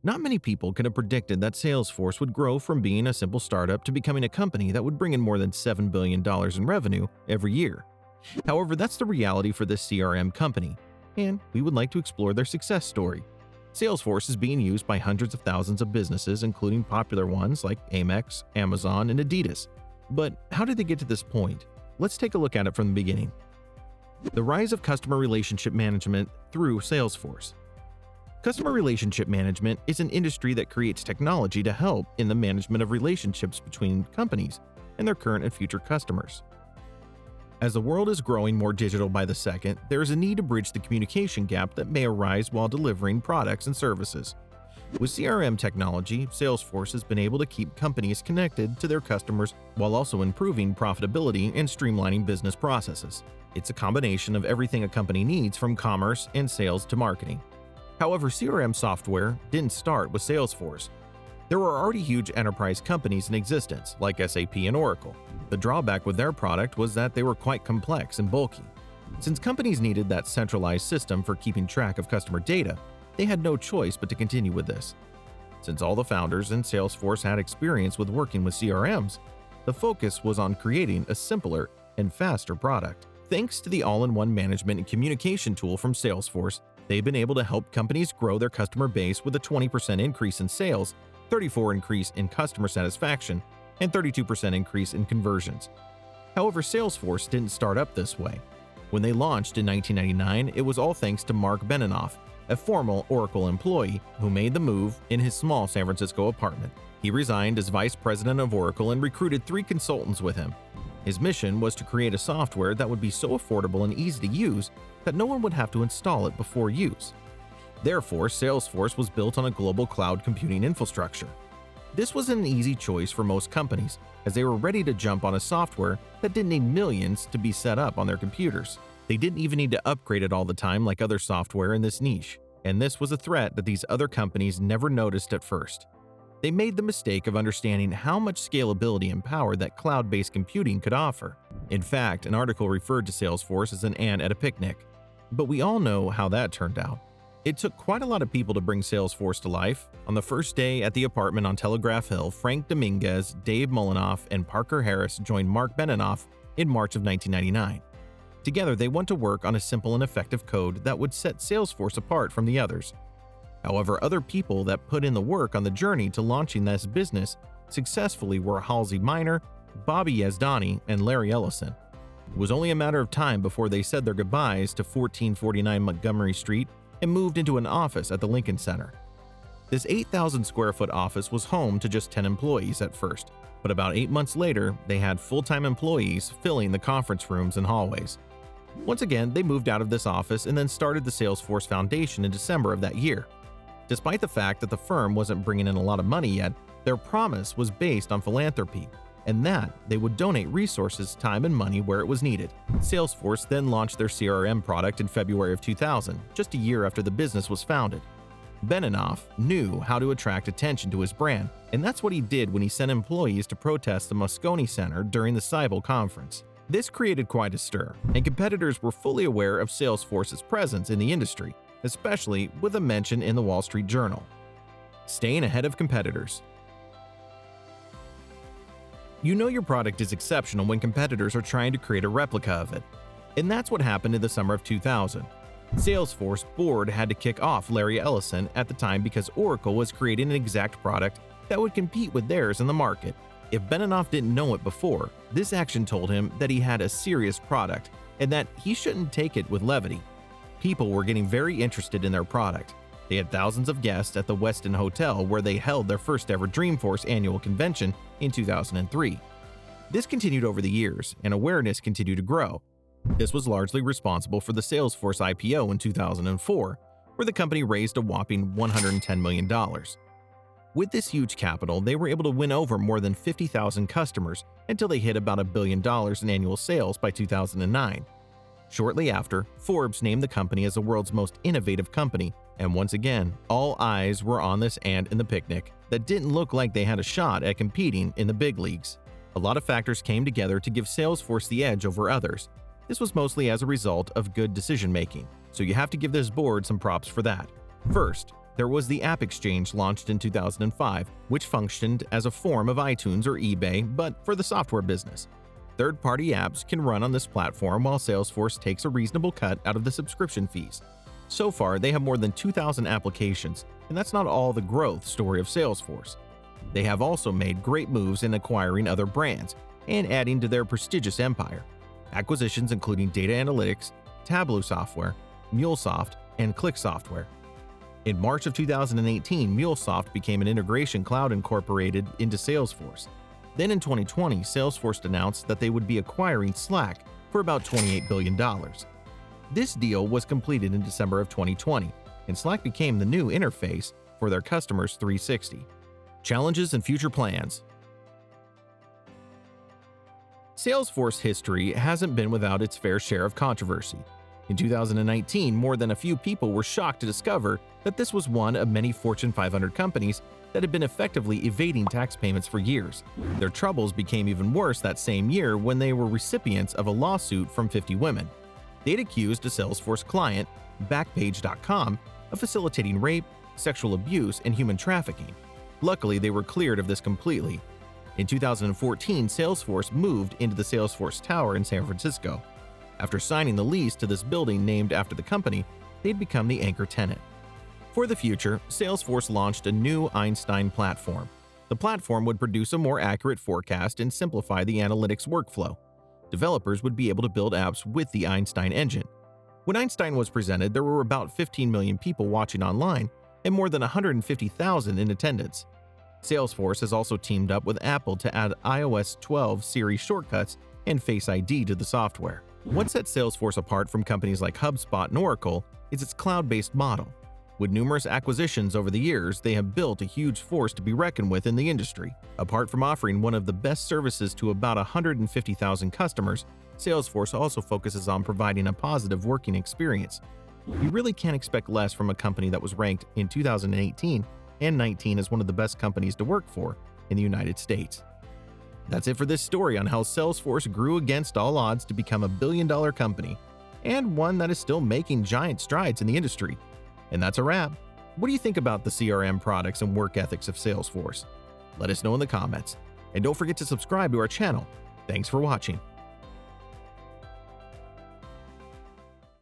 Not many people could have predicted that Salesforce would grow from being a simple startup to becoming a company that would bring in more than $7 billion in revenue every year. However, that's the reality for this CRM company, and we would like to explore their success story. Salesforce is being used by hundreds of thousands of businesses, including popular ones like Amex, Amazon, and Adidas. But how did they get to this point? Let's take a look at it from the beginning. The rise of customer relationship management through Salesforce. Customer relationship management is an industry that creates technology to help in the management of relationships between companies and their current and future customers. As the world is growing more digital by the second, there is a need to bridge the communication gap that may arise while delivering products and services. With CRM technology, Salesforce has been able to keep companies connected to their customers while also improving profitability and streamlining business processes. It's a combination of everything a company needs, from commerce and sales to marketing. However, CRM software didn't start with Salesforce. There were already huge enterprise companies in existence, like SAP and Oracle. The drawback with their product was that they were quite complex and bulky. Since companies needed that centralized system for keeping track of customer data, they had no choice but to continue with this. Since all the founders in Salesforce had experience with working with CRMs, the focus was on creating a simpler and faster product. Thanks to the all-in-one management and communication tool from Salesforce, they've been able to help companies grow their customer base with a 20% increase in sales, 34% increase in customer satisfaction, and 32% increase in conversions. However, Salesforce didn't start up this way. When they launched in 1999, it was all thanks to Mark Benioff, a former Oracle employee who made the move in his small San Francisco apartment. He resigned as vice president of Oracle and recruited 3 consultants with him. His mission was to create a software that would be so affordable and easy to use that no one would have to install it before use. Therefore, Salesforce was built on a global cloud computing infrastructure. This was an easy choice for most companies, as they were ready to jump on a software that didn't need millions to be set up on their computers. They didn't even need to upgrade it all the time like other software in this niche, and this was a threat that these other companies never noticed at first. They made the mistake of understanding how much scalability and power that cloud-based computing could offer. In fact, an article referred to Salesforce as an ant at a picnic. But we all know how that turned out. It took quite a lot of people to bring Salesforce to life. On the first day at the apartment on Telegraph Hill, Frank Dominguez, Dave Molinoff, and Parker Harris joined Mark Benioff in March of 1999. Together, they went to work on a simple and effective code that would set Salesforce apart from the others. However, other people that put in the work on the journey to launching this business successfully were Halsey Minor, Bobby Yazdani, and Larry Ellison. It was only a matter of time before they said their goodbyes to 1449 Montgomery Street and moved into an office at the Lincoln Center. This 8,000 square foot office was home to just 10 employees at first, but about 8 months later, they had full-time employees filling the conference rooms and hallways. Once again, they moved out of this office and then started the Salesforce Foundation in December of that year. Despite the fact that the firm wasn't bringing in a lot of money yet, their promise was based on philanthropy, and that they would donate resources, time, and money where it was needed. Salesforce then launched their CRM product in February of 2000, just a year after the business was founded. Benioff knew how to attract attention to his brand, and that's what he did when he sent employees to protest the Moscone Center during the Cybele conference. This created quite a stir, and competitors were fully aware of Salesforce's presence in the industry, especially with a mention in the Wall Street Journal. Staying ahead of competitors. You know your product is exceptional when competitors are trying to create a replica of it. And that's what happened in the summer of 2000. Salesforce board had to kick off Larry Ellison at the time because Oracle was creating an exact product that would compete with theirs in the market. If Benioff didn't know it before, this action told him that he had a serious product and that he shouldn't take it with levity. People were getting very interested in their product. They had thousands of guests at the Westin Hotel where they held their first ever Dreamforce annual convention in 2003. This continued over the years, and awareness continued to grow. This was largely responsible for the Salesforce IPO in 2004, where the company raised a whopping $110 million. With this huge capital, they were able to win over more than 50,000 customers until they hit about $1 billion in annual sales by 2009. Shortly after, Forbes named the company as the world's most innovative company, and once again, all eyes were on this ant in the picnic that didn't look like they had a shot at competing in the big leagues. A lot of factors came together to give Salesforce the edge over others. This was mostly as a result of good decision-making, so you have to give this board some props for that. First, There was the App Exchange launched in 2005, which functioned as a form of iTunes or eBay, but for the software business. Third-party apps can run on this platform while Salesforce takes a reasonable cut out of the subscription fees. So far, they have more than 2,000 applications, and that's not all the growth story of Salesforce. They have also made great moves in acquiring other brands and adding to their prestigious empire. Acquisitions including Data Analytics, Tableau Software, MuleSoft, and Click Software. In March of 2018, MuleSoft became an integration cloud incorporated into Salesforce. Then in 2020, Salesforce announced that they would be acquiring Slack for about $28 billion. This deal was completed in December of 2020, and Slack became the new interface for their customers 360. Challenges and future plans. Salesforce history hasn't been without its fair share of controversy. In 2019, more than a few people were shocked to discover that this was one of many Fortune 500 companies that had been effectively evading tax payments for years. Their troubles became even worse that same year when they were recipients of a lawsuit from 50 women. They'd accused a Salesforce client, Backpage.com, of facilitating rape, sexual abuse, and human trafficking. Luckily, they were cleared of this completely. In 2014, Salesforce moved into the Salesforce Tower in San Francisco. After signing the lease to this building named after the company, they'd become the anchor tenant. For the future, Salesforce launched a new Einstein platform. The platform would produce a more accurate forecast and simplify the analytics workflow. Developers would be able to build apps with the Einstein engine. When Einstein was presented, there were about 15 million people watching online and more than 150,000 in attendance. Salesforce has also teamed up with Apple to add iOS 12 Siri shortcuts and Face ID to the software. What sets Salesforce apart from companies like HubSpot and Oracle is its cloud-based model. With numerous acquisitions over the years, they have built a huge force to be reckoned with in the industry. Apart from offering one of the best services to about 150,000 customers, Salesforce also focuses on providing a positive working experience. You really can't expect less from a company that was ranked in 2018 and 19 as one of the best companies to work for in the United States. That's it for this story on how Salesforce grew against all odds to become a billion-dollar company, and one that is still making giant strides in the industry. And that's a wrap. What do you think about the CRM products and work ethics of Salesforce? Let us know in the comments. And don't forget to subscribe to our channel. Thanks for watching.